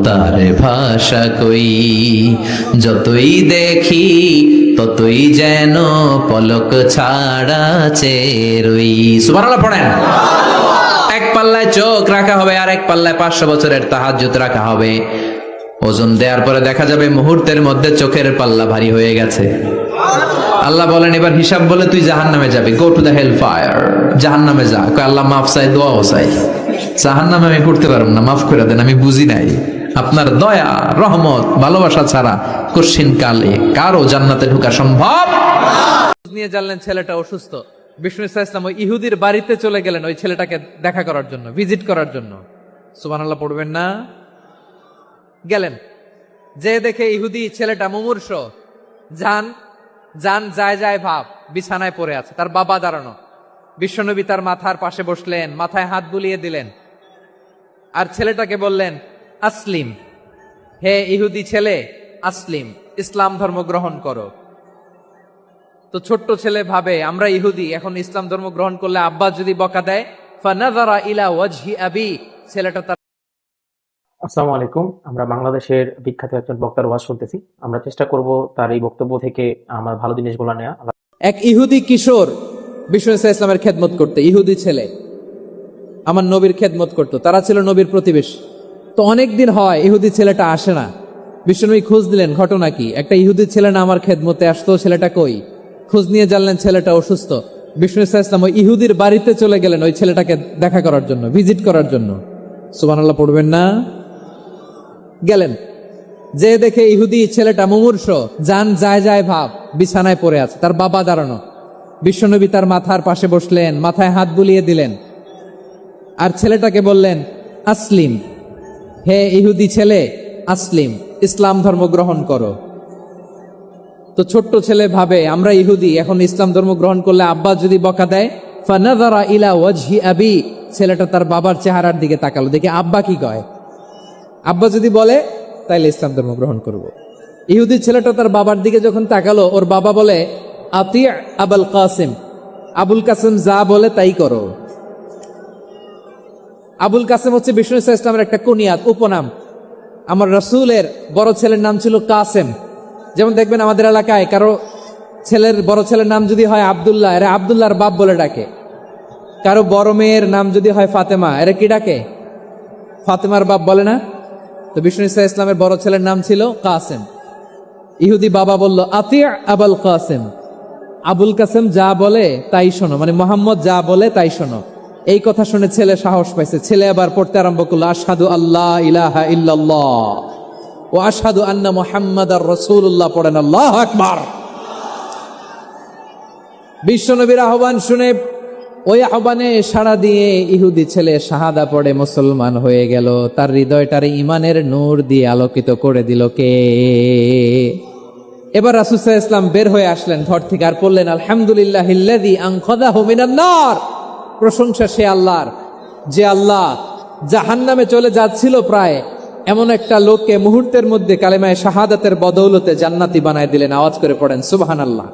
তার ভাষা কই। যতই দেখি ততই যেন পলক ছাড়া চেরই। সুবহানাল্লাহ পড়েন। এক পাল্লায় চোখ রাখা হবে আর এক পাল্লায় 500 বছরের তাহাজ্জুদ রাখা হবে। ওজন দেওয়ার পরে দেখা যাবে মুহূর্তের মধ্যে চোখের পাল্লা ভারী হয়ে গেছে। আল্লাহ বলেন এবার হিসাব বলে তুই জাহান্নামে যাবি, go to the hell fire, জাহান্নামে যা। কয় আল্লাহ মাফ চাই, দোয়াও চাই, জাহান্নামে আমি পড়তে পারব না, মাফ করে দেন, আমি বুঝি নাই। আপনার দয়া রহমত ভালোবাসা ছাড়া কঠিন কালে কারো জান্নাতে ঢোকা সম্ভব নিয়ে জানলেন ছেলেটা অসুস্থ। বিষ্ণু ইসলাম ওই ইহুদির বাড়িতে চলে গেলেন ওই ছেলেটাকে দেখা করার জন্য, ভিজিট করার জন্য। সুবহানাল্লাহ পড়বেন না? গেলেন, যে দেখে ইহুদি ছেলেটা মুমূর্ষ, জান জান যায় যায় ভাব, বিছানায় পড়ে আছে, তার বাবা দাঁড়ানো। বিশ্বনবী তার মাথার পাশে বসলেন, মাথায় হাত বুলিয়ে দিলেন, আর ছেলেটাকে বললেন আসলিম, হে ইহুদি ছেলে, আসলিম, ইসলাম ধর্ম গ্রহণ করো। তো ছোট্ট ছেলে ভাবে আমরা ইহুদি, এখন ইসলাম ধর্ম গ্রহণ করলে আব্বা যদি বকা দেয়। ফানাযারা ইলা ওয়াজহি আবি, ছেলেটা তার। আসসালামু আলাইকুম। আমরা বাংলাদেশের বিখ্যাত একজন বক্তার ওয়াজ শুনতেছি। আমরা চেষ্টা করব তার এই বক্তব্য থেকে আমার ভালো জিনিসগুলো নেওয়া। এক ইহুদি কিশোর বিষ্ণু ইসলামের খেদমত করতে, ইহুদি ছেলে আমার নবীর খেদমত করত, তারা ছিল নবীর প্রতিবেশী। তো অনেকদিন হয় ইহুদি ছেলেটা আসে না। বিষ্ণুনবী খোঁজ দিলেন, ঘটনা কি? একটা ইহুদি ছেলে না আমার খেদমতে আসতো, ছেলেটা কই? খোঁজ নিয়ে জানলেন ছেলেটা অসুস্থ। বিষ্ণু ইসলাম ওই ইহুদির বাড়িতে চলে গেলেন ওই ছেলেটাকে দেখা করার জন্য, ভিজিট করার জন্য। সুবহানাল্লাহ পড়বেন না? গেলেন, যে দেখে ইহুদি ছেলেটা মুমূর্ষ, জান যায় যায় ভাব, বিছানায় পড়ে আছে, তার বাবা দাঁড়ানো। বিশ্বনবী তার মাথার পাশে বসলেন, মাথায় হাত বুলিয়ে দিলেন, আর ছেলেটাকে বললেন আসলিম, হে ইহুদি ছেলে, আসলিম, ইসলাম ধর্ম গ্রহণ করো। তো ছোট্ট ছেলে ভাবে আমরা ইহুদি, এখন ইসলাম ধর্ম গ্রহণ করলে আব্বা যদি বকা দেয়। ফানাযারা ইলা ওয়াজহি আবি, ছেলেটা তার বাবার চেহারার দিকে তাকালো, দেখে আব্বা কি কয়। আব্বা যদি বলে তাইলে ইসলাম ধর্ম গ্রহণ করব। ইহুদি ছেলেটা তার বাবার দিকে যখন তাকালো, ওর বাবা বলে আতি আবুল কাসিম, আবুল কাসিম যা বলে তাই করো। আবুল কাসিম হচ্ছে বিষ্ণু ইসলামের একটা কুনিয়াত, উপনাম। আমার রাসূলের বড় ছেলের নাম ছিল কাসেম। যেমন দেখবেন আমাদের এলাকায় কারো ছেলের বড় ছেলের নাম যদি হয় আব্দুল্লাহ, এরা আব্দুল্লাহর বাপ বলে ডাকে। কারো বড় মেয়ের নাম যদি হয় ফাতেমা, এরা কি ডাকে? ফাতেমার বাপ বলে না? তো বিষ্ণু ইসলামের বড় ছেলের নাম ছিল কাসেম। ইহুদি বাবা বলল আতি আবুল কাসেম, আবুল কাসেম যা বলে তাই শোনো, মানে মোহাম্মদ যা বলে তাই শোনো। এই কথা শুনে ছেলে সাহস পাইছে, ছেলে আবার পড়তে আরম্ভ করলো আশহাদু আল্লাহ ইলাহা ইল্লাল্লাহ ও আশহাদু আন্না মুহাম্মাদার রাসূলুল্লাহ। পড়েন আল্লাহু আকবার। বিশ্বনবীর আহ্বান শুনে ওই আহ্বানে সাড়া দিয়ে ইহুদি ছেলে শাহাদা পড়ে মুসলমান হয়ে গেল। তার হৃদয়টারে ইমানের নূর দিয়ে আলোকিত করে দিল কে? এবার রাসূল সাল্লাল্লাহু আলাইহি ওয়াসাল্লাম বের হয়ে আসলেন ঘর থেকে, আর পড়লেন আলহামদুলিল্লাহিল্লাযী আনকাযাহু মিনান নার। প্রশংসা সে আল্লাহর, যে আল্লাহ জাহান্নামে চলে যাচ্ছিল প্রায় এমন একটা লোককে মুহূর্তের মধ্যে কালেমায়ে শাহাদাতের বদৌলতে জান্নাতি বানায় দিলেন। আওয়াজ করে পড়েন সুবহানাল্লাহ।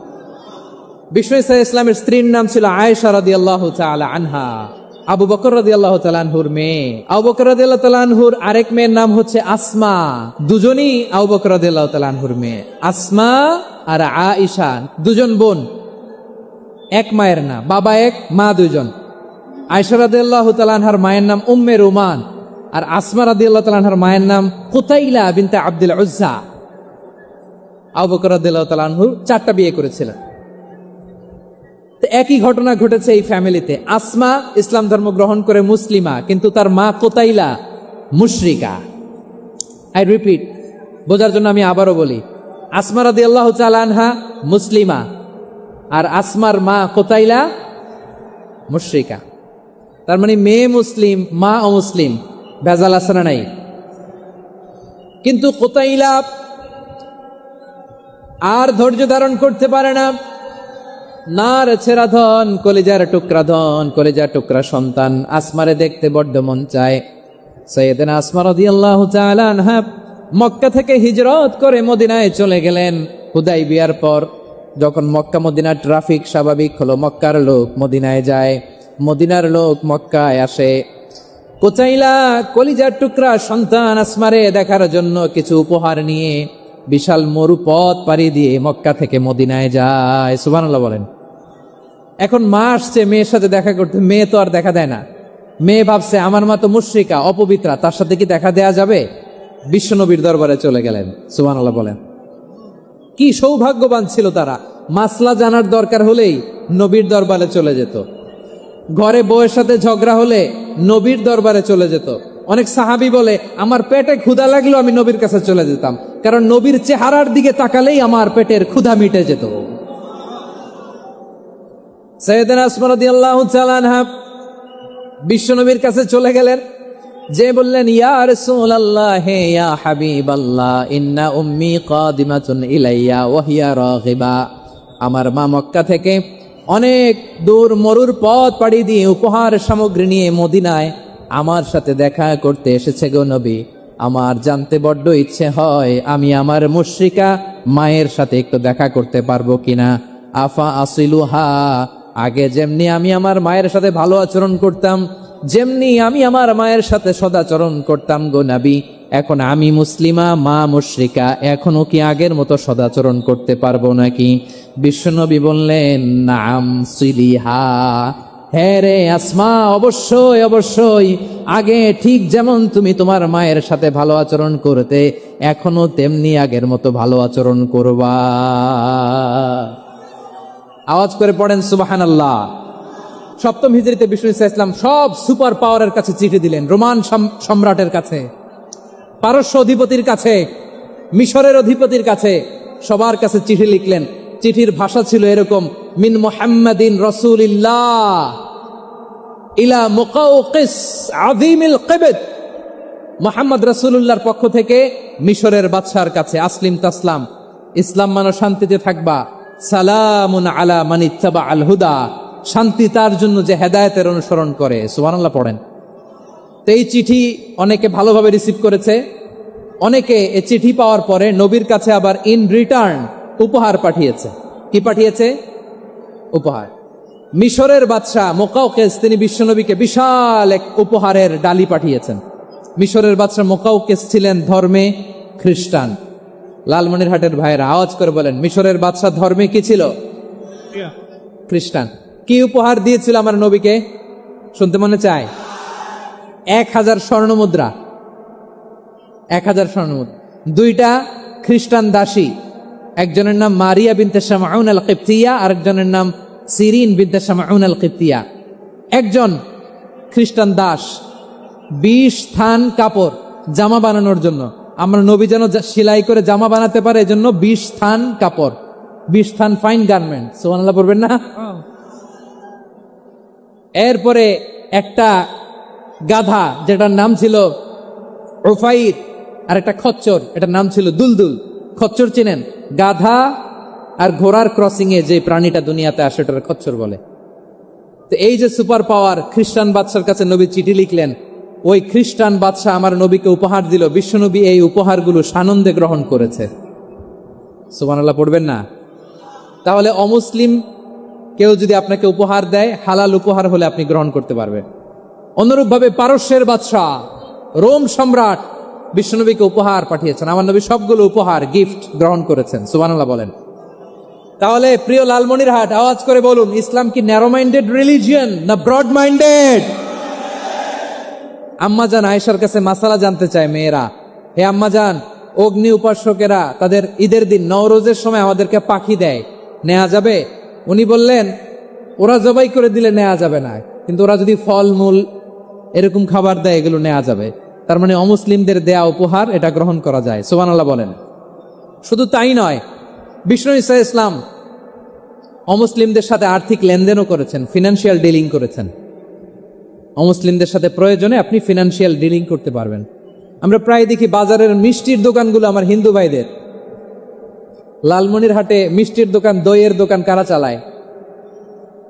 বিষ্ণু ইসলামের স্ত্রীর নাম ছিল আয়েশা রাদিয়াল্লাহু তাআলা আনহা, আবু বকর রাদিয়াল্লাহু তাআলা আনহুর মেয়ে। আবু বকর রাদিয়াল্লাহু তাআলা আনহুর আরেক মেয়ের নাম হচ্ছে আসমা। দুজনই আবু বকর রাদিয়াল্লাহু তাআলা আনহুর মেয়ে। আসমা আর আয়েশা দুজন বোন, এক মায়ের না, বাবা এক মা দুজন। আয়েশা রাদিয়াল্লাহু তাআলা আনহার মায়ের নাম উম্মে রুমান, আর আসমা রাদিয়াল্লাহু তাআলা আনহার মায়ের নাম কুতাইলা বিনতে আব্দুল উজ্জা। আবু বকর রাদিয়াল্লাহু তাআলা আনহু 4টা বিয়ে করেছিলেন। একই ঘটনা ঘটেছে এই ফ্যামিলিতে। আসমা ইসলাম ধর্ম গ্রহণ করে মুসলিমা, কিন্তু তার মা কোতাইলা মুশরিকা। আই রিপিট, বোঝার জন্য আমি আবারও বলি, আসমা রাদিয়াল্লাহু তাআলা আনহা মুসলিমা, আর আসমার মা কোতাইলা মুশরিকা। তার মানে মেয়ে মুসলিম, মা অমুসলিম। ভেজাল আছে না নাই? কিন্তু কোতাইলা আর ধৈর্য ধারণ করতে পারে না। নার ছেড়া ধন, কলিজার টুকরা ধন, কলিজার টুকরা সন্তান আসমারে দেখতে বড্ড মন চায়। সাইয়েদানা আসমা রাদিয়াল্লাহু তাআলা আনহা মক্কা থেকে হিজরত করে মদিনায় চলে গেলেন হুদাইবিয়ার পর। যখন মক্কা মদিনার ট্রাফিক স্বাভাবিক হলো, মক্কার লোক মদিনায় যায়, মদিনার লোক মক্কায় আসে। কোচাইলা কলিজার টুকরা সন্তান আসমারে দেখার জন্য কিছু উপহার নিয়ে বিশাল মরু পথ পাড়ি দিয়ে মক্কা থেকে মদিনায় যায়। সুবহানাল্লাহ বলেন। এখন মা আসছে মেয়ের সাথে দেখা করতে, মেয়ে তো আর দেখা দেয় না। মেয়ে ভাবছে আমার মা তো মুশরিকা, অপবিত্রা, তার সাথে কি দেখা দেয়া যাবে? বিশ্বনবীর দরবারে চলে গেলেন। সুবহানাল্লাহ বলেন। কি সৌভাগ্যবান ছিল তারা, মাসলা জানার দরকার হলেই নবীর দরবারে চলে যেত। ঘরে বউয়ের সাথে ঝগড়া হলে নবীর দরবারে চলে যেত। অনেক সাহাবী বলে আমার পেটে ক্ষুধা লাগলো আমি নবীর কাছে চলে যেতাম, কারণ নবীর চেহারার দিকে তাকালেই আমার পেটের ক্ষুধা মিটে যেত। সাইয়েদানা আসমা রাদিয়াল্লাহু তাআলা আনহা বিশ্বনবীর কাছে চলে গেলেন, যে বললেন ইয়া রাসূলুল্লাহ হে ইয়া হাবিবাল্লাহ ইন্না উম্মি কাদিমাতুন ইলাইয়া ওয়া হিয়া রাগিবা। আমার মা মক্কা থেকে অনেক দূর মরুর পথ পাড়ি দিয়ে উপহার সামগ্রী নিয়ে মদিনায় আমার সাথে দেখা করতে এসেছে গো নবী। আমার জানতে বড্ড ইচ্ছে হয় আমি আমার মুশরিকা মায়ের সাথে একটু দেখা করতে পারবো কিনা। আফা আসিলুহা, আগে যেমনি আমি আমার মায়ের সাথে ভালো আচরণ করতাম, যেমনি আমি আমার মায়ের সাথে সদাচরণ করতাম গো নবী, এখন আমি মুসলিমা মা মুশরিকা, এখনো কি আগের মতো সদাচরণ করতে পারবো নাকি? বিশ্বনবী বললেন নাম সিলিহা, হ্যাঁ রে আসমা, অবশ্যই অবশ্যই, আগে ঠিক যেমন তুমি তোমার মায়ের সাথে ভালো আচরণ করতে এখনো তেমনি আগের মতো ভালো আচরণ করবা। আওয়াজ করে পড়েন সুবহানাল্লাহ। সপ্তম হিজরিতে বিষ্ণু ইসলাম সব সুপার পাওয়ারের কাছে চিঠি দিলেন, রোমান সম্রাটের কাছে, পারস্য অধিপতির কাছে, মিশরের অধিপতির কাছে, সবার কাছে চিঠি লিখলেন। চিঠির ভাষা ছিল এরকম, মিন মুহাম্মাদিন রাসূলিল্লাহ ইলা মুকাউকিস আযীমিল কিবত, মুহাম্মদ রাসূলুল্লাহর পক্ষ থেকে মিশরের বাদশার কাছে, আসলিম তাসলাম, ইসলাম মানো শান্তিতে থাকবা, সালামুন আলা মান ইত্তাবা আল হুদা, শান্তি তার জন্য যে হেদায়েতের অনুসরণ করে। সুবহানাল্লাহ পড়েন। তো এই চিঠি অনেকে ভালোভাবে রিসিভ করেছে, অনেকে এই চিঠি পাওয়ার পরে নবীর কাছে আবার ইন রিটার্ন উপহার পাঠিয়েছে। কি পাঠিয়েছে? উপহার। মিশরের বাদশাহ মুকাউকিস তিনি বিশ্বনবীকে বিশাল এক উপহারের ডালি পাঠিয়েছেন। মিশরের বাদশাহ মুকাউকিস ছিলেন ধর্মে খ্রিস্টান। লালমনিরহাটের ভাইয়েরা আওয়াজ করে বলেন, মিশরের বাদশাহ ধর্মে কি ছিল? খ্রিস্টান। কি উপহার দিয়েছিল আমার নবীকে? শুনতে মনে চায়? 1000 স্বর্ণমুদ্রা। 1000 স্বর্ণমুদ্রা। 2টা খ্রিস্টান দাসী, একজনের নাম মারিয়া বিনতে শামউন আল কিবতিয়া, আরেকজনের নাম সিরিন বিনতে শামউন আল কিবতিয়া। একজন খ্রিস্টান দাস 20 থান কাপড় জামা বানানোর জন্য, আমরা নবী যেন সেলাই করে জামা বানাতে পারে এজন্য 20 থান কাপড়, 20 থান ফাইন গার্মেন্ট। সুবহানাল্লাহ পড়বেন না? এরপরে একটা গাধা যেটার নাম ছিল উফাইর, আর একটা খচ্চর, এটার নাম ছিল দুলদুল। খচ্চর চিনেন? গাধা আর ঘোড়ার ক্রসিং এ যে প্রাণীটা দুনিয়াতে আসে ওটার খচ্চর বলে। তো এই যে সুপার পাওয়ার খ্রিস্টান বাদশার কাছে নবী চিঠি লিখলেন, ওই খ্রিস্টান বাদশাহ আমার নবীকে উপহার দিল। বিশ্বনবী এই উপহারগুলো সানন্দে গ্রহণ করেছে। সুবহানাল্লাহ পড়বেন না? তাহলে অমুসলিম কেউ যদি আপনাকে উপহার দেয়, হালাল উপহার হলে আপনি গ্রহণ করতে পারবেন। অনুরূপভাবে পারস্যের বাদশাহ রোম সম্রাট বিশ্বনবীকে উপহার পাঠিয়েছেন, আমার নবী সবগুলো উপহার গিফট গ্রহণ করেছেন। সুবহানাল্লাহ বলেন। তাহলে প্রিয় লালমনিরহাট আওয়াজ করে বলুন, ইসলাম কি ন্যারো মাইন্ডেড রিলিজিয়ন না ব্রড মাইন্ডেড? আম্মাজান আয়েশার কাছে মাসালা জানতে চায় মেয়েরা, হে আম্মাজান, অগ্নি উপাসকেরা তাদের ঈদের দিন নওরোজের সময় আমাদেরকে পাখি দেয়, নেওয়া যাবে? উনি বললেন ওরা জবাই করে দিলে নেওয়া যাবে না, কিন্তু ওরা যদি ফলমূল এরকম খাবার দেয় এগুলো নেওয়া যাবে। তার মানে অমুসলিমদের দেয়া উপহার এটা গ্রহণ করা যায়। সুবহানাল্লাহ বলেন। শুধু তাই নয়, বিষ্ণু ঈসা ইসলাম অমুসলিমদের সাথে আর্থিক লেনদেনও করেছেন, ফিনান্সিয়াল ডিলিং করেছেন। অমুসলিমদের সাথে প্রয়োজনে আপনি ফিনান্সিয়াল ডিলিং করতে পারবেন। আমরা প্রায় দেখি বাজারের মিষ্টির দোকানগুলো আমার হিন্দু ভাইদের। লালমনিরহাটে মিষ্টির দোকান, দইয়ের দোকান কারা চালায়?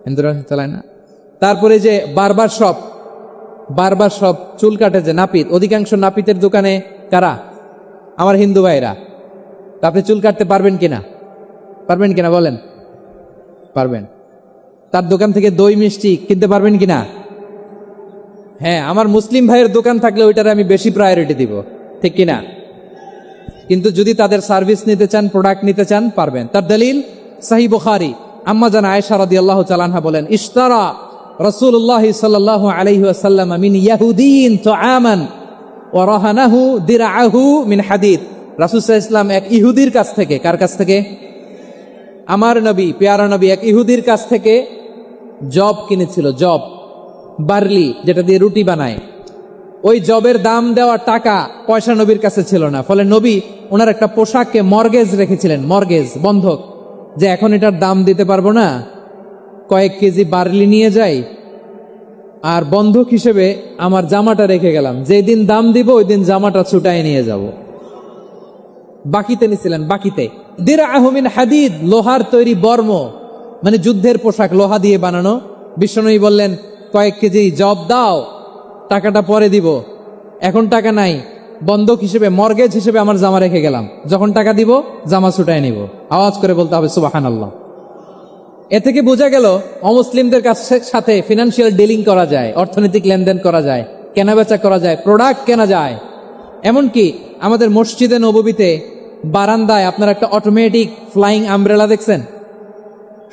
হিন্দুরা চালায় না। তারপরে যে বারবার শপ, চুল কাটে যে নাপিত, অধিকাংশ নাপিতের দোকানে কারা? আমার হিন্দু ভাইরা। তা আপনি চুল কাটতে পারবেন কিনা? পারবেন কিনা বলেন? পারবেন। তার দোকান থেকে দই মিষ্টি কিনতে পারবেন কিনা? হ্যাঁ, আমার মুসলিম ভাইয়ের দোকান থাকলে ওইটারে আমি বেশি প্রায়োরিটি দিব, ঠিক কিনা? কিন্তু যদি তাদের সার্ভিস নিতে চান, প্রোডাক্ট নিতে চান, পারবেন। তার দলিল সহিহ বুখারী, আম্মা জান আয়েশা রাদিয়াল্লাহু তাআলা আনহা বলেন, ইশতারা রাসূলুল্লাহ সাল্লাল্লাহু আলাইহি ওয়াসাল্লাম মিন ইয়াহুদিয়িন তুআমান ওয়া রাহানাহু দিরআহু মিন হাদিদ। রাসূল সাল্লাল্লাহু আলাইহি ওয়াসাল্লাম এক ইহুদির কাছ থেকে, কার কাছ থেকে? আমার নবী, পেয়ারা নবী এক ইহুদির কাছ থেকে জব কিনেছিল, জব, বার্লি, যেটা দিয়ে রুটি বানায়। ওই জবের দাম দেওয়ার টাকা পয়সা নবীর কাছে ছিল না, ফলে নবী ওনার একটা পোশাককে মর্গেজ রেখেছিলেন, মর্গেজ, বন্ধক, যে এখন এটার দাম দিতে পারবো না, কয়েক কেজি বার্লি নিয়ে যাই আর বন্ধক হিসেবে আমার জামাটা রেখে গেলাম, যেদিন দাম দিব ওই দিন জামাটা ছুটায় নিয়ে যাব। বাকিতে নিছিলেন, বাকিতে। দিরআহু মিন হাদিদ, লোহার তৈরি বর্ম, মানে যুদ্ধের পোশাক, লোহা দিয়ে বানানো। বিশ্বনবী বললেন, কয়েক কেজি জব দাও, টাকাটা পরে দিব, এখন টাকা নাই, বন্ধক হিসেবে, মর্গেজ হিসেবে আমার জামা রেখে গেলাম, যখন টাকা দিব জামা ছুটায় নিব। আওয়াজ করে বলতে হবে সুবহানাল্লাহ। এ থেকে বোঝা গেল অমুসলিমদের সাথে ফিনান্সিয়াল ডিলিং করা যায়, অর্থনৈতিক লেনদেন করা যায়, কেনাবেচা করা যায়, প্রোডাক্ট কেনা যায়। এমনকি আমাদের মসজিদে নববীতে বারান্দায় আপনারা একটা অটোমেটিক ফ্লাইং আমব্রেলা দেখছেন?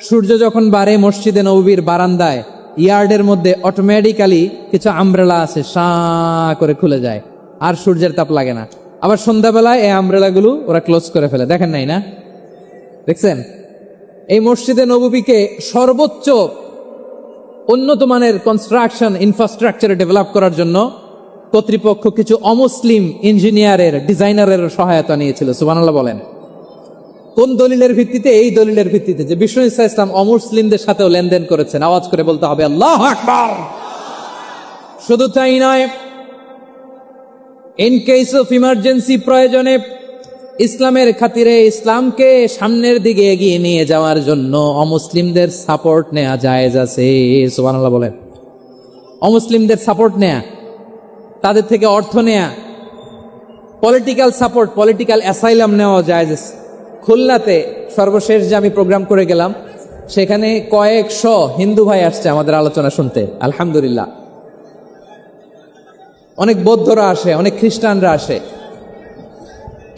সূর্য যখন বাড়ে মসজিদে নববীর বারান্দায় ইয়ার্ডের মধ্যে অটোমেটিক্যালি কিছু আমব্রেলা আছে, সাঁ করে খুলে যায়, আর সূর্যের তাপ লাগে না। আবার সন্ধ্যাবেলায় এই আমব্রেলাগুলো ওরা ক্লোজ করে ফেলে, দেখেন নাই না? দেখছেন? এই মসজিদে নববীকে সর্বোচ্চ উন্নত মানের কনস্ট্রাকশন ইনফ্রাস্ট্রাকচারে ডেভেলপ করার জন্য কর্তৃপক্ষ কিছু অমুসলিম ইঞ্জিনিয়ারের, ডিজাইনারের সহায়তা নিয়েছিল। সুবহানাল্লাহ বলেন। কোন দলিলের ভিত্তিতে? এই দলিলের ভিত্তিতে যে বিষ্ণু ঈসা ইসলাম অমুসলিমদের সাথেও লেনদেন করেছেন। আওয়াজ করে বলতে হবে আল্লাহু আকবার। শুধু তাই নয়, ইন কেস অফ ইমার্জেন্সি, প্রয়োজনে ইসলামের খাতিরে, ইসলামকে সামনের দিকে এগিয়ে নিয়ে যাওয়ার জন্য অমুসলিমদের সাপোর্ট নেওয়া জায়েজ আছে। সুবহানাল্লাহ বলেন। অমুসলিমদের সাপোর্ট নেয়া, তাদের থেকে অর্থ নেয়া, পলিটিক্যাল সাপোর্ট, পলিটিক্যাল অ্যাসাইলাম নেওয়া জায়েজ আছে। খুলনাতে সর্বশেষ যে আমি প্রোগ্রাম করে গেলাম, সেখানে কয়েকশো হিন্দু ভাই আসছে আমাদের আলোচনা শুনতে, আলহামদুলিল্লাহ। অনেক বৌদ্ধরা আসে, অনেক খ্রিস্টানরা আসে।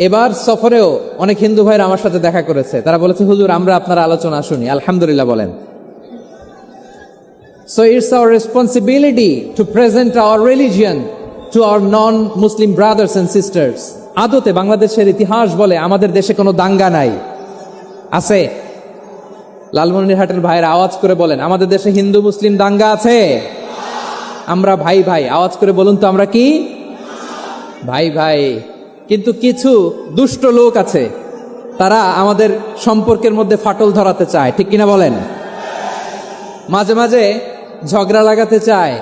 এবার সফরেও অনেক হিন্দু ভাইরা আমার সাথে দেখা করেছে, তারা বলেছে, হুজুর আমরা আপনার আলোচনা শুনি, আলহামদুলিল্লাহ বলেন। So it's our responsibility to present our religion to our non-Muslim brothers and sisters. আদতে বাংলাদেশের ইতিহাস বলে আমাদের দেশে কোনো দাঙ্গা নাই, আছে? লালমনিরহাটের ভাইয়ের আওয়াজ করে বলেন, আমাদের দেশে হিন্দু মুসলিম দাঙ্গা আছে? আমরা ভাই ভাই, আওয়াজ করে বলুন তো, আমরা কি ভাই ভাই? কিন্তু কিছু দুষ্ট লোক আছে, তারা আমাদের সম্পর্কের মধ্যে ফাটল ধরাতে চায়, ঠিক কিনা বলেন? মাঝে মাঝে ঝগড়া লাগাতে চায়।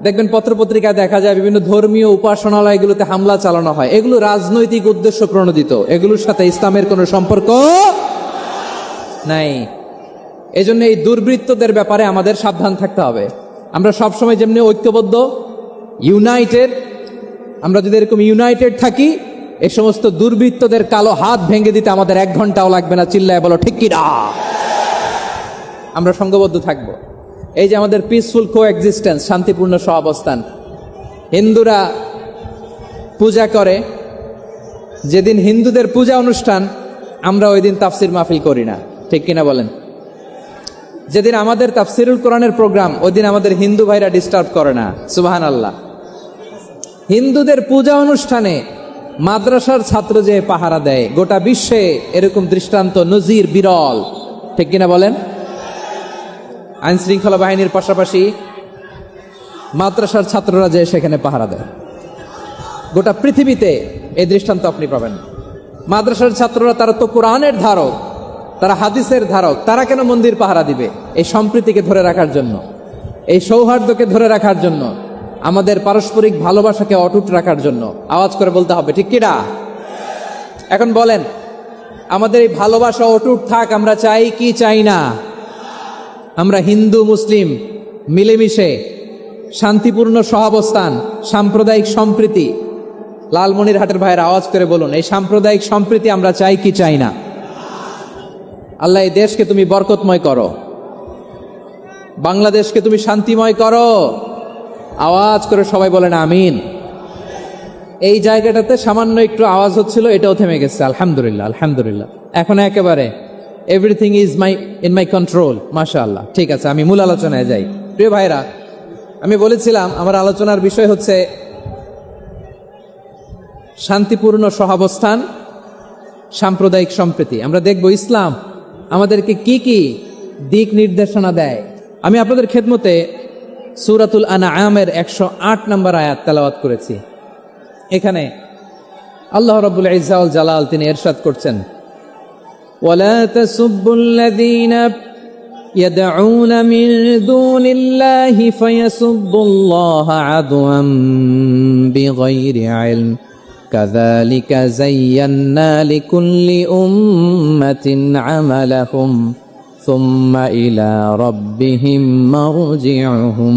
দেখবেন পত্রপত্রিকায় দেখা যায় বিভিন্ন ধর্মীয় উপাসনালয়গুলোতে হামলা চালানো হয়, এগুলো রাজনৈতিক উদ্দেশ্য প্রণোদিত, এগুলোর সাথে ইসলামের কোনো সম্পর্ক নাই। এজন্য এই দুর্বৃত্তদের ব্যাপারে আমাদের সাবধান থাকতে হবে। আমরা সবসময় যেমনি ঐক্যবদ্ধ, ইউনাইটেড, আমরা যদি এরকম ইউনাইটেড থাকি, এই সমস্ত দুর্বৃত্তদের কালো হাত ভেঙে দিতে আমাদের 1 ঘন্টাও লাগবে না। চিল্লায় বলো ঠিক কি না? আমরা সংঘবদ্ধ থাকবো। এই যে আমাদের পিসফুল কো এক্সিস্টেন্স, শান্তিপূর্ণ সহাবস্থান। হিন্দুরা পূজা করে, যেদিন হিন্দুদের পূজা অনুষ্ঠান, আমরা ওই দিন তাফসির মাহফিল করি না, ঠিক কিনা বলেন? যেদিন আমাদের তাফসিরুল কোরআনের প্রোগ্রাম, ওই দিন আমাদের হিন্দু ভাইরা ডিস্টার্ব করে না। সুবহানাল্লাহ। হিন্দুদের পূজা অনুষ্ঠানে মাদ্রাসার ছাত্র যে পাহারা দেয়, গোটা বিশ্বে এরকম দৃষ্টান্ত, নজির বিরল, ঠিক কিনা বলেন? আইন শৃঙ্খলা বাহিনীর পাশাপাশি মাদ্রাসার ছাত্ররা যে সেখানে পাহারা দেয়, গোটা পৃথিবীতে এই দৃষ্টান্ত আপনি পাবেন। মাদ্রাসার ছাত্ররা, তারা তো কোরআনের ধারক, তারা হাদিসের ধারক, তারা কেন মন্দির পাহারা দিবে? এই সম্প্রীতিকে ধরে রাখার জন্য, এই সৌহার্দ্যকে ধরে রাখার জন্য, আমাদের পারস্পরিক ভালোবাসাকে অটুট রাখার জন্য। আওয়াজ করে বলতে হবে ঠিক কিনা? এখন বলেন, আমাদের এই ভালোবাসা অটুট থাক, আমরা চাই কি চাই না? আমরা হিন্দু মুসলিম মিলেমিশে শান্তিপূর্ণ সহাবস্থান, সাম্প্রদায়িক সম্প্রীতি। লালমনিরহাটের ভাইয়ের আওয়াজ করে বলুন, এই সাম্প্রদায়িক সম্প্রীতি আমরা চাই কি চাই না? আল্লাহ এই দেশকে তুমি বরকতময় করো, বাংলাদেশকে তুমি শান্তিময় করো। আওয়াজ করে সবাই বলেন আমিন। এই জায়গাটাতে সামান্য একটু আওয়াজ হচ্ছিল, এটাও থেমে গেছে। আলহামদুলিল্লাহ, আলহামদুলিল্লাহ। এখন একেবারে everything is in my control. মাশাআল্লাহ। ঠিক আছে, আমি মূল আলোচনায় যাই। প্রিয় ভাইরা, আমি বলেছিলাম আমার আলোচনার বিষয় হচ্ছে শান্তিপূর্ণ সহাবস্থান, সাম্প্রদায়িক সম্প্রীতি। আমরা দেখব ইসলাম আমাদেরকে কি কি দিক নির্দেশনা দেয়। আমি আপনাদের খেদমতে সূরাতুল আনআমের 108 নম্বর আয়াত তেলাওয়াত করেছি। এখানে আল্লাহ রাব্বুল ইজ্জা ওয়াল জালাল তিনি ইরশাদ করছেন, ওয়ালা তাসুব্বুল্লাযীনা ইয়াদউনা মিন দুনিল্লাহি ফায়াসুব্বুল্লাহা আদওয়াম বিগাইরি ইলম কাযালিকা যায়্যান্না লিকুল্লি উম্মাতিন আমালাহুম সুম্মা ইলা রাব্বিহিম মারজিউহুম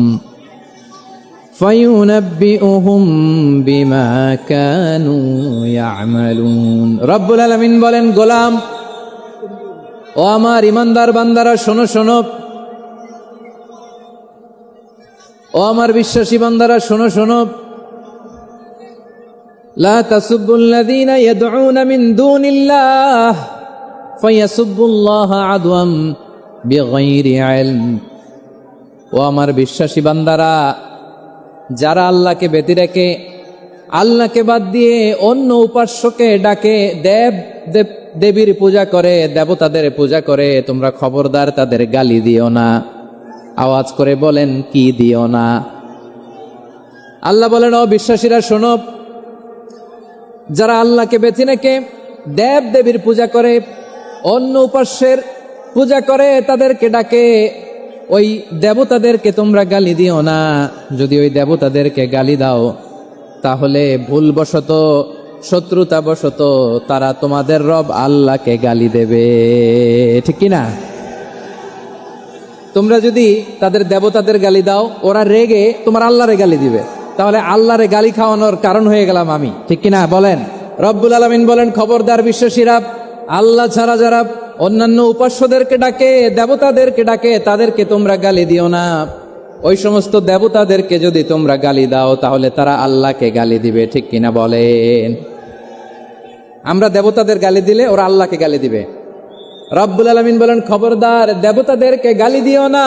ফায়ুনাব্বিউহুম বিমা কানু ইয়ামালুন। রব্বুল আলামিন বলেন, গোলাম ও আমার ইমানদার বান্দারা শোনো শোনো, ও আমার বিশ্বাসী বান্দারা শোনো শোনো, লা তাসুব্বুল্লাযীনা ইয়াদউনা মিন দুনিল্লাহ ফায়াসুব্বুল্লাহা আদওয়াম বিগাইরি ইলম। ও আমার বিশ্বাসী বান্দারা, যারা আল্লাহকে ব্যতি রেখে, আল্লাহকে বাদ দিয়ে অন্য উপাস্যকে ডাকে, দেবীর পূজা করে, দেবতাদের পূজা করে, তোমরা খবরদার তাদের গালি দিও না। আওয়াজ করে বলেন, কি দিও না? আল্লাহ বলেন, ও বিশ্বাসীরা শোনো, যারা আল্লাহকে বেছে রেখে দেবীর পূজা করে, অন্য উপাস্যের পূজা করে, তাদেরকে ডাকে, ওই দেবতাদেরকে তোমরা গালি দিও না। যদি ওই দেবতাদেরকে গালি দাও তাহলে ভুলবশত, শত্রুতাবশত তারা তোমাদের রব আল্লাহকে গালি দেবে। ঠিক কিনা? তোমরা যদি তাদের দেবতাদের গালি দাও, ওরা রেগে তোমার আল্লাহরে গালি দিবে, তাহলে আল্লাহরে গালি খাওয়ানোর কারণ হয়ে গেলাম আমি। ঠিক কিনা বলেন? রব্বুল আলামিন বলেন, খবরদার বিশ্বাসীরা, আল্লাহ ছাড়া যারা অন্যান্য উপাস্যদেরকে ডাকে, দেবতাদেরকে ডাকে, তাদেরকে তোমরা গালি দিও না। ওই সমস্ত দেবতাদেরকে যদি তোমরা গালি দাও তাহলে তারা আল্লাহকে গালি দিবে। ঠিক কিনা বলেন? আমরা দেবতাদের গালি দিলে ওরা আল্লাহকে গালি দিবে। রব্বুল আলামিন বলেন, খবরদার দেবতাদেরকে গালি দিও না,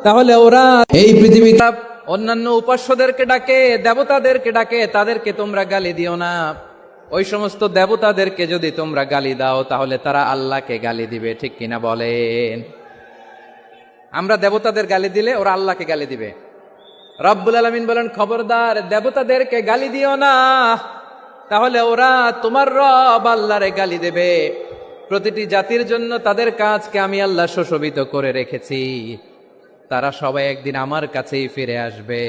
তাহলে ওরা এই পৃথিবীতে অন্যান্য উপাস্যদেরকে ডাকে, দেবতাদেরকে ডাকে, তাদেরকে তোমরা গালি দিও না। ওই সমস্ত দেবতাদেরকে যদি তোমরা গালি দাও তাহলে তারা আল্লাহকে গালি দিবে। ঠিক কিনা বলেন? আমরা দেবতাদের গালি দিলে ওরা আল্লাহকে গালি দিবে। রব্বুল আলামিন বলেন, খবরদার দেবতাদেরকে গালি দিও না, তাহলে ওরা তোমার রব আল্লাহরে গালি দেবে। প্রতিটি জাতির জন্য তাদের কাজকে আমি আল্লাহ সুশোভিত করে রেখেছি। তারা সবাই একদিন আমার কাছেই ফিরে আসবে।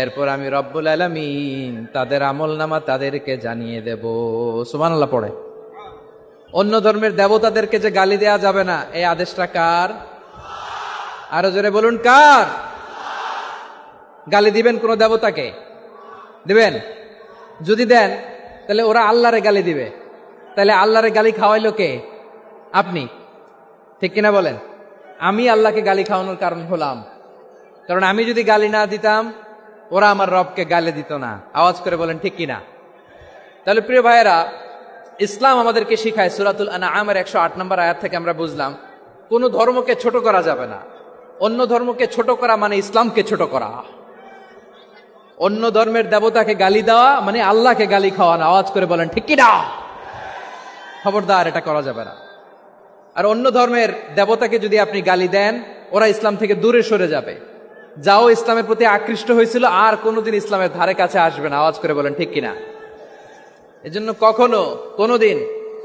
এরপর আমি রব্বুল আলামিন তাদের আমলনামা তাদেরকে জানিয়ে দেব। সুবহানাল্লাহ পড়ে। অন্য ধর্মের দেবতাদেরকে যে গালি দেয়া যাবে না, এই আদেশটা কার? আরো জোরে বলুন, কার? গালি দিবেন কোন দেবতাকে? দিবেন? যদি দেন তাহলে ওরা আল্লাহরে গালি দিবে। তাহলে আল্লাহরে গালি খাওয়াইলো কে? আপনি। ঠিক কিনা বলেন? আমি আল্লাহকে গালি খাওয়ানোর কারণ হলাম। কারণ আমি যদি গালি না দিতাম ওরা আমার রবকে গালি দিত না। আওয়াজ করে বলেন ঠিক কিনা? তাহলে প্রিয় ভাইয়েরা, ইসলাম আমাদেরকে শিখায়, সূরাতুল আনআমের 108 নম্বর আয়াত থেকে আমরা বুঝলাম, কোন ধর্মকে ছোট করা যাবে না। অন্য ধর্মকে ছোট করা মানে ইসলামকে ছোট করা। অন্য ধর্মের দেবতাকে গালি দেওয়া মানে আল্লাহকে গালি খাওয়ানো। আওয়াজ করে বলেন ঠিক কিনা? খবরদার, এটা করা যাবে না। আর অন্য ধর্মের দেবতাকে যদি আপনি গালি দেন, ওরা ইসলাম থেকে দূরে সরে যাবে। যাও ইসলামের প্রতি আকৃষ্ট হয়েছিল আর কোনোদিন ইসলামের ধারে কাছে আসবে না। আওয়াজ করে বলেন ঠিক কিনা? এজন্য কখনো কোনোদিন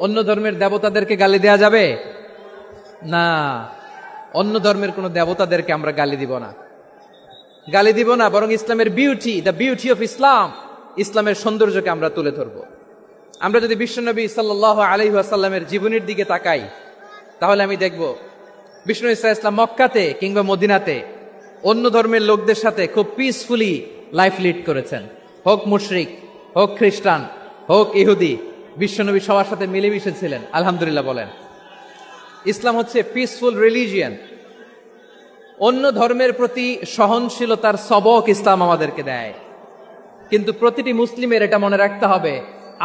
অন্য ধর্মের দেবতাদেরকে গালি দেয়া যাবে না। অন্য ধর্মের কোন দেবতাদেরকে আমরা গালি দিব না, গালি দিব না, বরং ইসলামের beauty, the beauty of Islam, ইসলামের সৌন্দর্যকে আমরা তুলে ধরব। আমরা যদি বিশ্বনবী সাল্লাল্লাহু আলাইহি ওয়াসাল্লামের জীবনের দিকে তাকাই তাহলে আমি দেখব বিষ্ণু ইসলাম মক্কাতে কিংবা মদিনাতে অন্য ধর্মের লোকদের সাথে খুব পিসফুলি লাইফ লিড করেছেন। হোক মুশরিক, হোক খ্রিস্টান, হোক ইহুদি, বিশ্বনবী সবার সাথে মিলেমিশে ছিলেন। আলহামদুলিল্লাহ বলেন। ইসলাম হচ্ছে পিসফুল রিলিজিয়ান। অন্য ধর্মের প্রতি সহনশীলতার সবক ইসলাম আমাদেরকে দেয়। কিন্তু প্রতিটি মুসলিমের এটা মনে রাখতে হবে,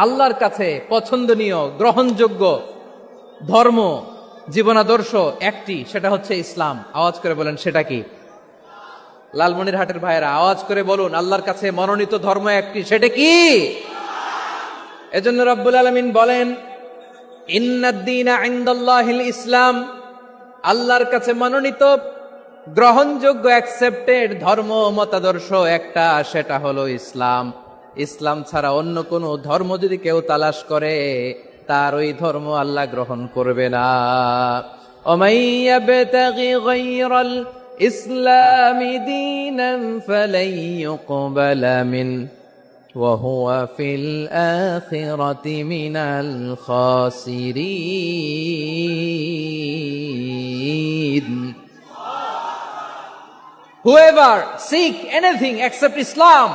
আল্লাহর কাছে পছন্দনীয় গ্রহণযোগ্য ধর্ম জীবনাদর্শ একটি, সেটা হচ্ছে ইসলাম। আওয়াজ করে বলেন সেটা কি? লালমনিরহাটের ভাইয়েরা আওয়াজ করে বলুন, আল্লাহর কাছে মনোনীত ধর্ম একটি, সেটা কি? এজন্য রব্বুল আলামিন বলেন, ইন্নাদ-দীনা ইনদাল্লাহিল ইসলাম, আল্লাহর কাছে মনোনীত গ্রহণযোগ্য অ্যাকসেপ্টেড ধর্ম মতাদর্শ একটা, সেটা হলো ইসলাম। ইসলাম ছাড়া অন্য কোন ধর্ম যদি কেউ তালাশ করে, তার ওই ধর্ম আল্লাহ গ্রহণ করবে না। ওমাইয়াবতাগি গায়রাল ইসলামি দীনান ফালাই ইউকবালা মিন ওয়া হুয়া ফিল আখিরাতি মিনাল খাসিরিন। Whoever seek anything except Islam,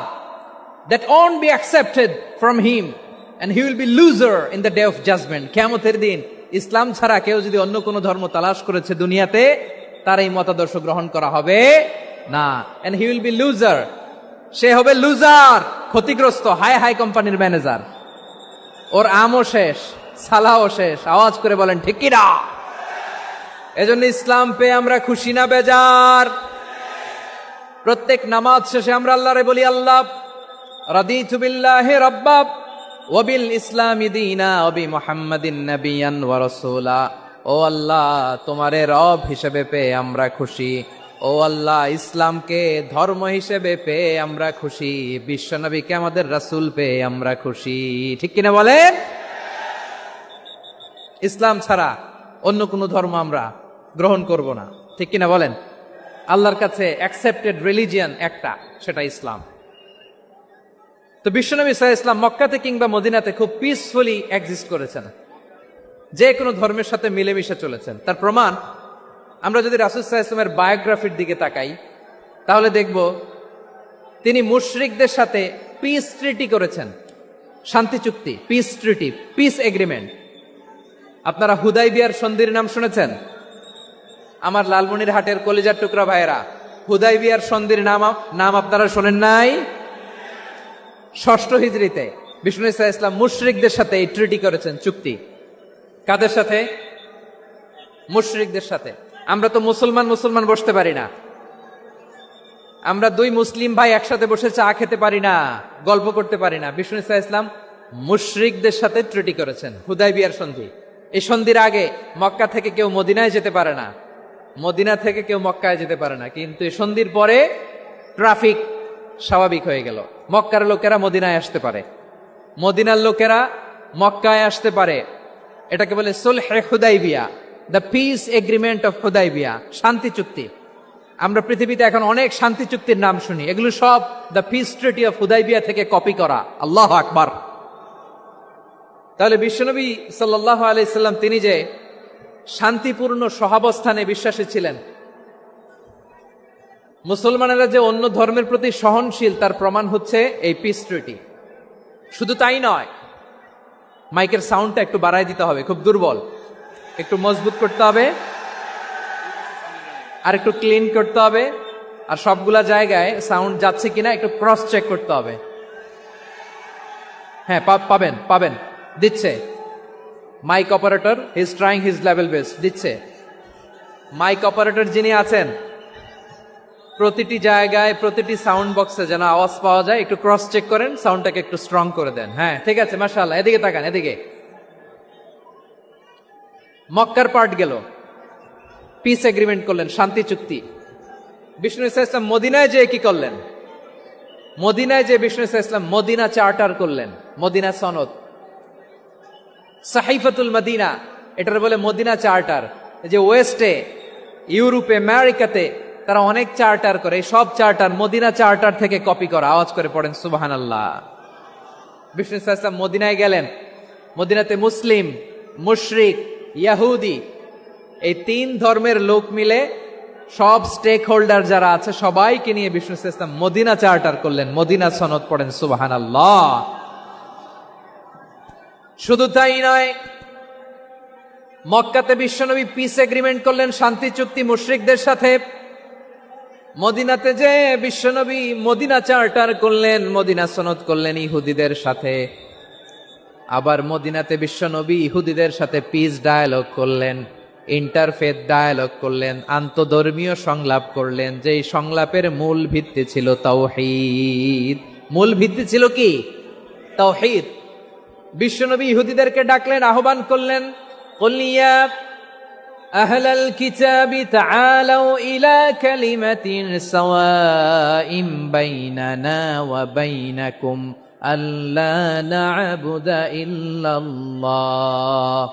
that won't be accepted from him, and he will be loser in the day of judgment. কিয়ামতের দিন ইসলাম ছাড়া কেউ যদি অন্য কোন ধর্ম তালাশ করেছে দুনিয়াতে, তার এই মতাদর্শ গ্রহণ করা হবে না, and he will be loser. সে হবে লুজার, ক্ষতিগ্রস্ত, হাই হাই কোম্পানির ম্যানেজার। ওর আমও শেষ, সালাও শেষ। আওয়াজ করে বলেন ঠিক কি না? এজন্য ইসলাম পেয়ে আমরা খুশি না বেজার? প্রত্যেক নামাজ শেষে আমরা আল্লাহরে বলি, আল্লাহ রাদিতু বিল্লাহি রাব্বা ওয়া বিল ইসলামি দীনা ওয়া বি মুহাম্মাদিন নাবিয়ান ওয়া রাসূলা। ও আল্লাহ, তোমারে রব হিসেবে পেয়ে আমরা খুশি। ও আল্লাহ, ইসলামকে ধর্ম হিসেবে পেয়ে আমরা খুশি। বিশ্বনবীকে আমাদের রাসূল পেয়ে আমরা খুশি। ঠিক কিনা বলেন? ইসলাম ছাড়া অন্য কোনো ধর্ম আমরা গ্রহণ করব না। ঠিক কিনা বলেন? আল্লাহর কাছে অ্যাকসেপ্টেড রিলিজিয়ান একটা, সেটা ইসলাম। তো বিশ্বনবী সাল্লাল্লাহু আলাইহি ওয়াসাল্লাম মক্কাতে কিংবা মদিনাতে খুব পিসফুলি এক্সিস্ট করেছেন, যে কোনো ধর্মের সাথে মিলেমিশে চলেছেন। তার প্রমাণ আমরা যদি রাসূল সাল্লাল্লাহু আলাইহি ওয়াসাল্লামের বায়োগ্রাফির দিকে তাকাই, তাহলে দেখব তিনি মুশরিকদের সাথে পিস ট্রিটি করেছেন, শান্তি চুক্তি, পিস ট্রিটি, পিস এগ্রিমেন্ট। আপনারা হুদাইবিয়ার সন্ধির নাম শুনেছেন? আমার লালমনিরহাটের কলিজার টুকরা ভাইয়েরা, হুদাইবিয়ার সন্ধির নাম আপনারা শোনেন নাই? 6ষ্ঠ হিজরিতে বিষ্ণু ঈসা ইসলাম মুশরিকদের সাথে এই ট্রিটি করেছেন, চুক্তি। কাদের সাথে? মুশরিকদের সাথে। আমরা তো মুসলমান বসতে পারি না। আমরা দুই মুসলিম ভাই একসাথে বসে চা খেতে পারি না, গল্প করতে পারি না। বিষ্ণু ঈসা ইসলাম মুশরিকদের সাথে ট্রিটি করেছেন, হুদাইবিয়ার সন্ধি। এই সন্ধির আগে মক্কা থেকে কেউ মদিনায় যেতে পারে না, মদিনা থেকে কেউ মক্কায় যেতে পারে না। কিন্তু এই সন্ধির পরে ট্রাফিক স্বাভাবিক হয়ে গেল। মক্কার লোকেরা মদিনায় আসতে পারে, মদিনার লোকেরা মক্কায় আসতে পারে। এটাকে বলে সুলহে Hudaibiya, the peace agreement of Hudaibiya, শান্তি চুক্তি। আমরা পৃথিবীতে এখন অনেক শান্তি চুক্তির নাম শুনি, এগুলো সব the piece treaty of Hudaibiya থেকে কপি করা। আল্লাহু আকবার। তাহলে বিশ্বনবী সাল্লাল্লাহু আলাইহি সাল্লাম তিনি যে শান্তিপূর্ণ সহাবস্থানে বিশ্বাসী ছিলেন, মুসলমানেরা যে অন্য ধর্মের প্রতি সহনশীল, তার প্রমাণ হচ্ছে এই পিস ট্রিটি। শুধু তাই নয়, মাইকের সাউন্ডটা একটু বাড়ায় দিতে হবে, খুব দুর্বল, একটু মজবুত করতে হবে, আর একটু ক্লিন করতে হবে, আর সবগুলা জায়গায় সাউন্ড যাচ্ছে কিনা একটু ক্রস চেক করতে হবে। হ্যাঁ, পাবেন, দিচ্ছে mic operator, he is trying his level best, দিচ্ছে। মাইক অপারেটর যিনি আছেন, প্রতিটি জায়গায় প্রতিটি সাউন্ড বক্সে যেন আওয়াজ পাওয়া যায়, একটু ক্রস চেক করেন, সাউন্ডটাকে একটু স্ট্রং করে দেন। হ্যাঁ, ঠিক আছে, মাশাআল্লাহ। এদিকে তাকান, এদিকে। মক্কার পার্ট গেল, পিস এগ্রিমেন্ট করলেন, শান্তি চুক্তি। বিষ্ণু ঈসা ইসলাম মদিনায় যে কি করলেন? মদিনায় যে বিষ্ণু ঈসা ইসলাম মদিনা চার্টার করলেন, মদিনা সনদ, সাহিফাতুল মদিনা, এটার বলে মদিনা চার্টার। যে ওয়েস্টে, ইউরোপে, আমেরিকাতে তারা অনেক চার্টার করে, সব চার্টার মদিনা চার্টার থেকে কপি করা। আওয়াজ করে পড়েন সুবহানাল্লাহ। বিষ্ণু ঈসা ইসলাম মদিনায় গেলেন, মদিনাতে মুসলিম, মুশরিক, ইয়াহুদি, এই 3 ধর্মের লোক মিলে সব স্টেক হোল্ডার যারা আছে সবাইকে নিয়ে বিষ্ণু ঈসা ইসলাম মদিনা চার্টার করলেন, মদিনা সনদ। পড়েন সুবহানাল্লাহ। শুধু তাই নয়, মক্কাতে বিশ্বনবী পিস এগ্রিমেন্ট করলেন, শান্তি চুক্তি মুশরিকদের সাথে। মদিনাতে যে বিশ্বনবী মদিনা চার্টার করলেন, মদিনা সনদ করলেন ইহুদিদের সাথে। আবার মদিনাতে বিশ্বনবী ইহুদিদের সাথে পিস ডায়ালগ করলেন, ইন্টারফেথ ডায়ালগ করলেন, আন্তধর্মীয় সংলাপ করলেন। যেই সংলাপের মূল ভিত্তি ছিল তাওহীদ। মূল ভিত্তি ছিল কি? তাওহীদ। বিশ্বনবী ইহুদিদেরকে ডাকলেন, আহ্বান করলেন, কুল ইয়া আহলাল কিতাবি তাআলাউ ইলা কালিমাতিন সাওয়াইন বাইনানা ওয়া বাইনাকুম আল্লা না'বুদা ইল্লাল্লাহ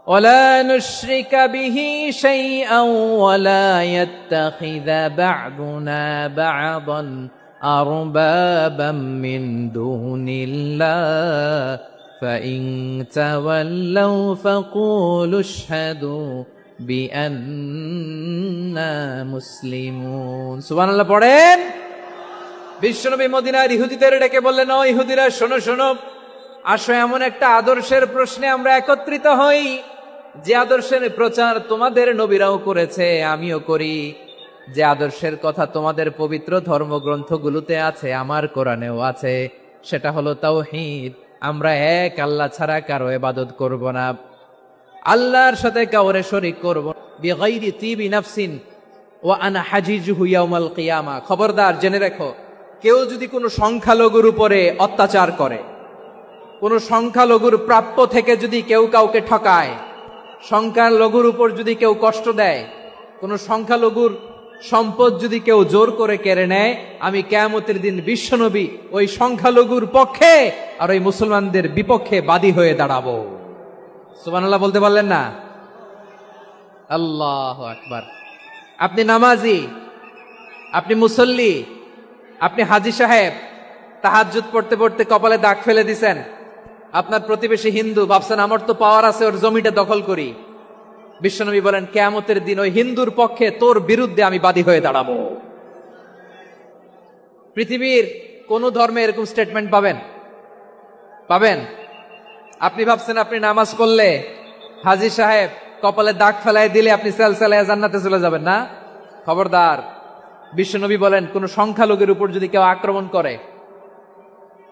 ওয়া লা নুশরিকা বিহি শাইআন ওয়া লা ইয়াত্তাখিযা বা'দুনা বা'দান আরবাবাম মিন দুনিল্লাহ فإن تولوا فقولوا اشهدوا بأننا مسلمون সুবহানাল্লাহ পড়েন। বিশ্বনবী মদিনার ইহুদিদের ডেকে বললেন, ও ইহুদিরা, শোনো শোনো, আসো এমন একটা আদর্শের প্রশ্নে আমরা একত্রিত হই যে আদর্শের প্রচার তোমাদের নবীরাও করেছে, আমিও করি। যে আদর্শের কথা তোমাদের পবিত্র ধর্মগ্রন্থগুলোতে আছে, আমার কোরআনেও আছে। সেটা হলো তাওহীদ। আমরা এক আল্লাহ ছাড়া কারো ইবাদত করব না, আল্লাহর সাথে কাউরে শরীক করব না। বিগাইরি তিবি নাফসিন ওয়া আনা হাজিজুহু ইয়াউমাল কিয়ামা। খবরদার, জেনে রেখো, কেউ যদি কোনো সংখ্যালঘুর উপরে অত্যাচার করে, কোনো সংখ্যালঘুর প্রাপ্য থেকে যদি কেউ কাউকে ঠকায়, সংখ্যালঘুর উপর যদি কেউ কষ্ট দেয়, কোনো সংখ্যালঘুর সম্পদ যদি কেউ জোর করে কেড়ে নেয়, আমি কিয়ামতের দিন বিশ্বনবী ওই সংখ্যালঘুর পক্ষে আর ওই মুসলমানদের বিপক্ষে বাদী হয়ে দাঁড়াবো। সুবহানাল্লাহ বলতে পারলেন না? আল্লাহু আকবার। আপনি নামাজি, আপনি মুসল্লি, আপনি হাজী সাহেব, তাহাজ্জুদ পড়তে পড়তে কপালে দাগ ফেলে দিছেন। আপনার প্রতিবেশী হিন্দু, ভাবছেন আমার তো পাওয়ার আছে, ওর জমিটা দখল করি। বিশ্বনবী বলেন, কিয়ামতের দিন ওই হিন্দুর পক্ষে তোর বিরুদ্ধে আমি বাদী হয়ে দাঁড়াবো। পৃথিবীর কোন ধর্মে এরকম স্টেটমেন্ট পাবেন? পাবেন? আপনি ভাবছেন আপনি নামাজ পড়লে হাজী সাহেব কপালে দাগ ফেলায় দিলে আপনি সেলসেলায় জান্নাতে চলে যাবেন না? খবরদার। বিশ্বনবী বলেন, কোন সংখ্যালঘুর উপর যদি কেউ আক্রমণ করে,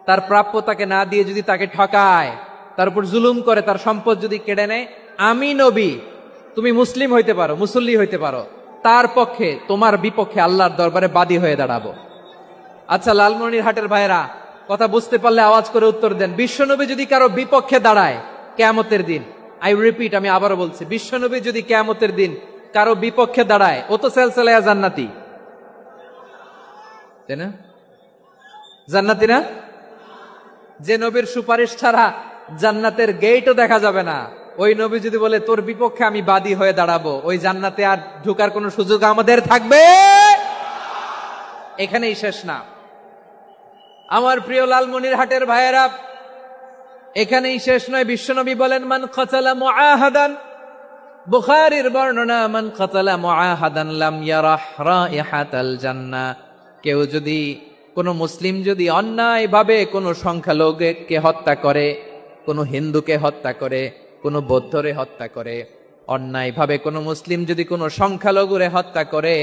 তার প্রাপ্য তাকে না দিয়ে যদি তাকে ঠকায়, তার উপর জুলুম করে, তার সম্পদ যদি কেড়ে নেয়, আমি নবী, তুমি মুসলিম হইতে পারো, মুসল্লি হইতে পারো, তার পক্ষে তোমার বিপক্ষে আল্লাহর দরবারে বাদী হয়ে দাঁড়াবো। আচ্ছা লালমনিরহাটের ভাইরা, কথা বুঝতে পারলে আওয়াজ করে উত্তর দেন। বিশ্বনবী যদি কারো বিপক্ষে দাঁড়ায় কিয়ামতের দিন, আই রিপিট, আমি আবারও বলছি, বিশ্বনবী যদি কিয়ামতের দিন কারো বিপক্ষে দাঁড়ায়, ও তো সেলসেলায়া জান্নাতি, তাই না? জান্নাতি না? যে নবীর সুপারিশ ছাড়া জান্নাতের গেটও দেখা যাবে না, ওই নবী যদি বলে তোর বিপক্ষে আমি বাদী হয়ে দাঁড়াবো, ওই জান্নাতে আর ঢোকার কোন সুযোগ আমাদের থাকবে? এখানেই শেষ না আমার প্রিয় লালমনিরহাটের ভাইয়েরা, এখানেই শেষ নয়। বিশ্বনবী বলেন, মান কাতালা মুআহাদান, বুখারীর বর্ণনা, মান কাতালা মুআহাদান লাম ইয়ারাহ রাইহাতাল জান্নাহ। কেউ যদি, কোন মুসলিম যদি অন্যায়ভাবে কোনো সংখ্যালঘুকে হত্যা করে, কোনো হিন্দুকে হত্যা করে, কোনো বৌদ্ধরে হত্যা করে, অন্যায়ভাবে কোনো মুসলিম যদি কোনো সংখ্যালঘুরে হত্যা করে,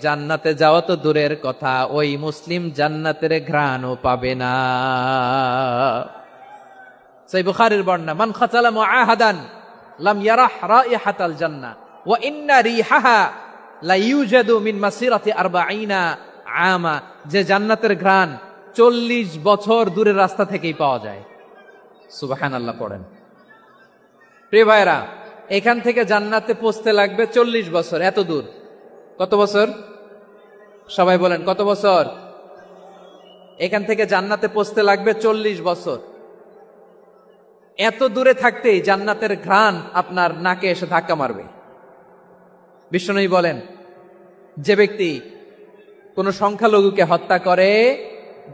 জান্নাতে যাওয়া তো দূরের কথা, ওই মুসলিম জান্নাতের ঘ্রাণও পাবে না। সহিহ বুখারীর বর্ণনা, মান কাতালা মুআহাদান লাম ইয়ারাহ রাইহাতাল জান্নাহ ওয়া ইন্না রিহাহা লা ইউজাদু মিন মাসিরাতি 40 আমা। যে জান্নাতের ঘ্রাণ 40 বছর দূরের রাস্তা থেকেই পাওয়া যায়। সুবহানাল্লাহ পড়েন। প্রিয় ভাইরা, এখান থেকে জান্নাতে পৌঁছতে লাগবে 40 বছর। এত দূর। কত বছর? সবাই বলেন কত বছর? এখান থেকে জান্নাতে পৌঁছতে লাগবে 40 বছর। এত দূরে থাকতেই জান্নাতের ঘ্রাণ আপনার নাকে এসে ধাক্কা মারবে। বিশ্বনবী বলেন, যে ব্যক্তি কোন সংখ্যালঘুকে হত্যা করে,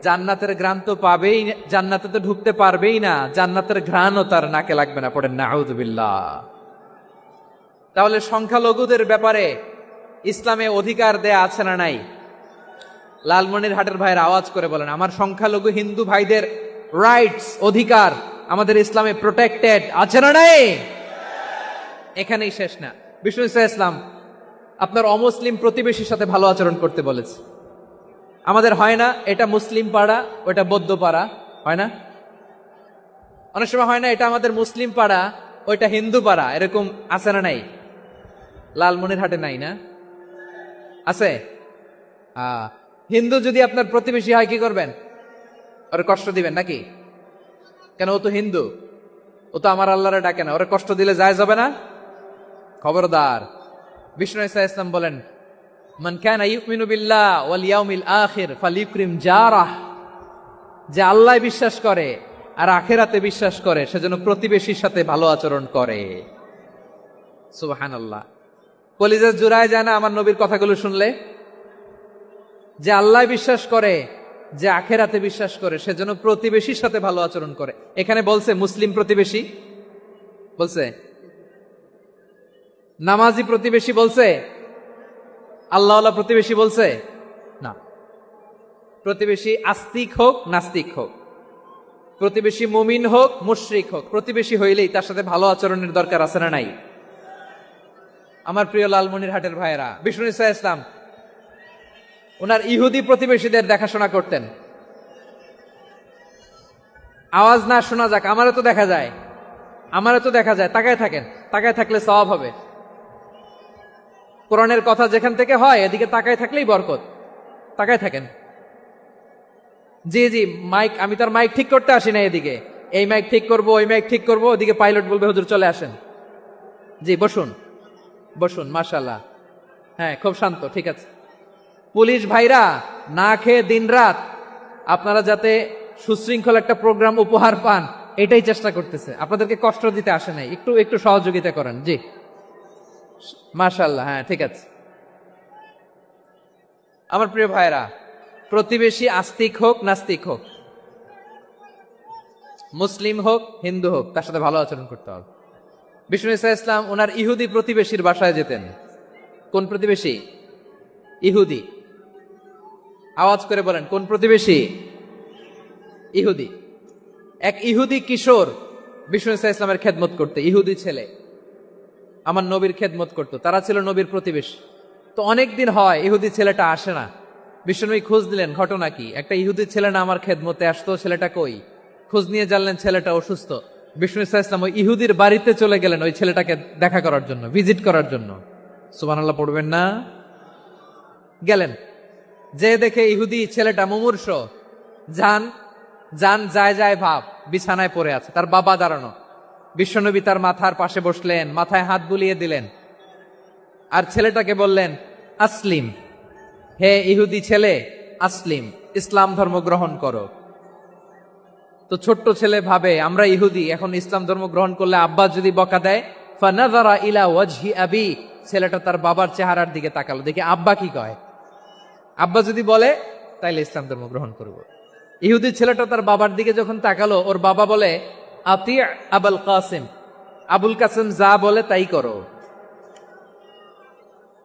জান্নাতের ঘ্রাণ তো পাবেই, জান্নাতে তো ঢুকতে পারবেই না, জান্নাতের ঘ্রাণও তার নাকে লাগবে না। পড়েন নাউযুবিল্লাহ। তাহলে সংখ্যালঘুদের ব্যাপারে ইসলামে অধিকার দেয়া আছে না নাই? লালমনিরহাটের ভাইয়ের আওয়াজ করে বলেন, আমার সংখ্যালঘু হিন্দু ভাইদের রাইটস, অধিকার আমাদের ইসলামে প্রোটেক্টেড আছে না নাই? এখানেই শেষ না। বিষ্ণু ইসলাম আপনার অমুসলিম প্রতিবেশীর সাথে ভালো আচরণ করতে বলেছে। আমাদের হয় না এটা মুসলিম পাড়া ওটা বৌদ্ধ পাড়া, হয় না? অনেক সময় হয় না এটা আমাদের মুসলিম পাড়া ওইটা হিন্দু পাড়া, এরকম আছে না নাই? লালমনিরহাটে নাই না? আছে? হিন্দু যদি আপনার প্রতিবেশী হয় কি করবেন? ওরে কষ্ট দিবেন নাকি? কেন, ও তো হিন্দু, ও তো আমার আল্লাহরে ডাকে না, ওরে কষ্ট দিলে যায় যাবে না? খবরদার। বিষ্ণু ইসা ইসলাম বলেন, মান কানা ইউমিনু বিল্লাহ ওয়াল ইয়াউমিল আখির ফালিউকরিম জারাহ, যে আল্লাহ বিশ্বাস করে আর আখিরাতে বিশ্বাস করে সেজন্য প্রতিবেশীর সাথে ভালো আচরণ করে। সুবহানাল্লাহ। কলিজা জুড়ায় যায় না আমার নবীর কথাগুলো শুনলে? যে আল্লাহ বিশ্বাস করে, যে আখিরাতে বিশ্বাস করে সেজন্য প্রতিবেশীর সাথে ভালো আচরণ করে। এখানে বলছে মুসলিম প্রতিবেশী, বলছে নামাজি প্রতিবেশী, বলছে আল্লাহওয়ালা প্রতিবেশী, বলছে না। প্রতিবেশী আস্তিক হোক নাস্তিক হোক, প্রতিবেশী মুমিন হোক মুশরিক হোক, প্রতিবেশী হইলেই তার সাথে ভালো আচরণের দরকার আছে না নাই? আমার প্রিয় লালমনিরহাটের ভাইয়েরা, বিষ্ণু ইসা ইসলাম ওনার ইহুদি প্রতিবেশীদের দেখাশোনা করতেন। আওয়াজ না শোনা যাক, আমারও তো দেখা যায়, আমারও তো দেখা যায়। তাকায় থাকেন, তাকায় থাকলে সওয়াব হবে। কোরআনের কথা যেখান থেকে হয় এদিকে তাকায় থাকলেই বরকত। তাকায় থাকেন। জি জি, মাইক, আমি তার মাইক ঠিক করতে আসি না এদিকে, এই মাইক ঠিক করব ওই মাইক ঠিক করব, ওদিকে পাইলট বলবে হুজুর চলে আসেন। জি বসুন বসুন, মাশাআল্লাহ, হ্যাঁ খুব শান্ত, ঠিক আছে। পুলিশ ভাইরা না খেয়ে দিনরাত আপনারা যাতে সুশৃঙ্খল একটা প্রোগ্রাম উপহার পান এটাই চেষ্টা করতেছে, আপনাদেরকে কষ্ট দিতে আসে নাই, একটু একটু সহযোগিতা করেন। জি মাশাআল্লাহ, হ্যাঁ ঠিক আছে। আমার প্রিয় ভাইরা, প্রতিবেশী আস্তিক হোক নাস্তিক হোক, মুসলিম হোক হিন্দু হোক, তার সাথে ভালো আচরণ করতে হবে। বিষ্ণু ইসা ইসলাম ওনার ইহুদি প্রতিবেশীর বাসায় যেতেন। কোন প্রতিবেশী? ইহুদি। আওয়াজ করে বলেন, কোন প্রতিবেশী? ইহুদি। এক ইহুদি কিশোর বিষ্ণু ইসা ইসলামের খেদমত করতে, ইহুদি ছেলে আমার নবীর খেদমত করত, তারা ছিল নবীর প্রতিবেশী। তো অনেক দিন হয় ইহুদি ছেলেটা আসে না। বিষ্ণুনবী খোঁজ দিলেন, ঘটনা কি? একটা ইহুদি ছেলে না আমার খেদমতে আসতো, ছেলেটা কই? খোঁজ নিয়ে জানলেন ছেলেটা অসুস্থ। বিষ্ণু ইসা ইসলাম ওই ইহুদির বাড়িতে চলে গেলেন ওই ছেলেটাকে দেখা করার জন্য, ভিজিট করার জন্য। সুবহানাল্লাহ পড়বেন না? গেলেন, যে দেখে ইহুদি ছেলেটা মুমূর্ষ, জান জান যায় যায় ভাব, বিছানায় পড়ে আছে, তার বাবা দাঁড়ানো। বিশ্বনবী তার মাথার পাশে বসলেন, মাথায় হাত বুলিয়ে দিলেন, আর ছেলেটাকে বললেন আসলিম, হে ইহুদি ছেলে আসলিম, ইসলাম ধর্ম গ্রহণ করো। তো ছোট্ট ছেলে ভাবে আমরা ইহুদি, এখন ইসলাম ধর্ম গ্রহণ করলে আব্বা যদি বকা দেয়, ফানাযারা ইলা ওয়াজহি আবি, ছেলেটা তার বাবার চেহারার দিকে তাকালো, দেখি আব্বা কি কয়। আব্বা যদি বলে তাইলে ইসলাম ধর্ম গ্রহণ করব। ইহুদি ছেলেটা তার বাবার দিকে যখন তাকালো, ওর বাবা বলে আতি আবুল কাসিম, আবুল কাসিম যা বলে তাই করো।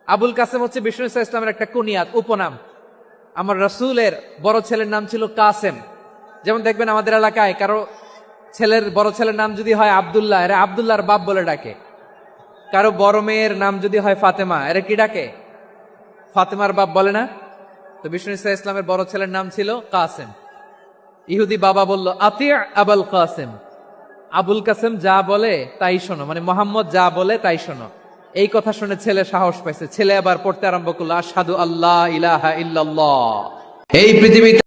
আবুল কাসিম হচ্ছে বিষ্ণু ইসা ইসলামের একটা কুনিয়াত, উপনাম। আমার রাসূলের বড় ছেলের নাম ছিল কাসেম। যেমন দেখবেন আমাদের এলাকায় কারো ছেলের বড় ছেলের নাম যদি হয় আব্দুল্লাহ, এরা আব্দুল্লাহর বাপ বলে ডাকে। কারো বড় মেয়ের নাম যদি হয় ফাতেমা, এরা কি ডাকে? ফাতেমার বাপ বলে না? তো বিষ্ণু ইসা ইসলামের বড় ছেলের নাম ছিল কাসেম। ইহুদি বাবা বলল আতি আবুল কাসেম, আবুল কাসেম যা বলে তাই শোনো, মানে মোহাম্মদ যা বলে তাই শোনো। এই কথা শুনে ছেলে সাহস পাইছে, ছেলে আবার পড়তে আরম্ভ করলো আশহাদু আল্লাহ ইলাহা ইল্লাল্লাহ। এই পৃথিবীতে